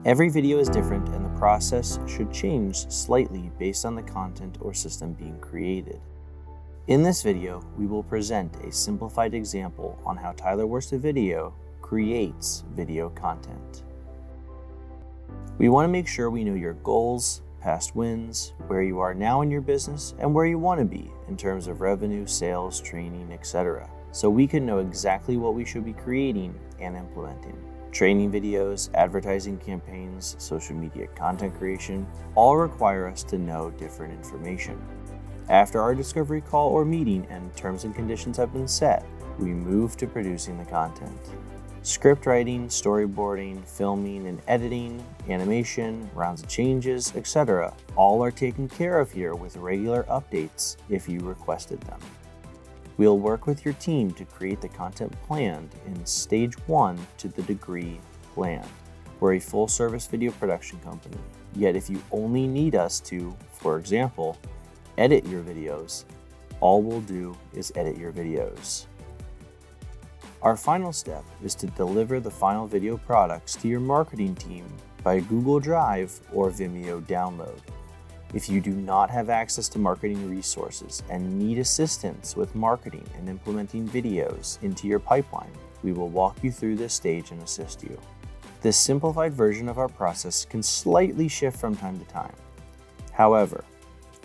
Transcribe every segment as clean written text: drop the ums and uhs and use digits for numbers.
Every video is different and the process should change slightly based on the content or system being created. In this video, we will present a simplified example on how Tyler Wursta Video creates video content. We want to make sure we know your goals, past wins, where you are now in your business, and where you want to be in terms of revenue, sales, training, etc. So we can know exactly what we should be creating and implementing. Training videos, advertising campaigns, social media content creation, all require us to know different information. After our discovery call or meeting and terms and conditions have been set, we move to producing the content. Script writing, storyboarding, filming and editing, animation, rounds of changes, etc. all are taken care of here with regular updates if you requested them. We'll work with your team to create the content planned in stage 1 to the degree planned. We're a full-service video production company, yet if you only need us to, for example, edit your videos, all we'll do is edit your videos. Our final step is to deliver the final video products to your marketing team by Google Drive or Vimeo download. If you do not have access to marketing resources and need assistance with marketing and implementing videos into your pipeline, we will walk you through this stage and assist you. This simplified version of our process can slightly shift from time to time. However,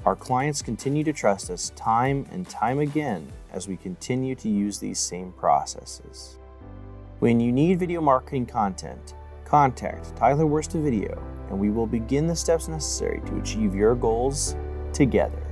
our clients continue to trust us time and time again as we continue to use these same processes. When you need video marketing content, contact Tyler Wursta Video and we will begin the steps necessary to achieve your goals together.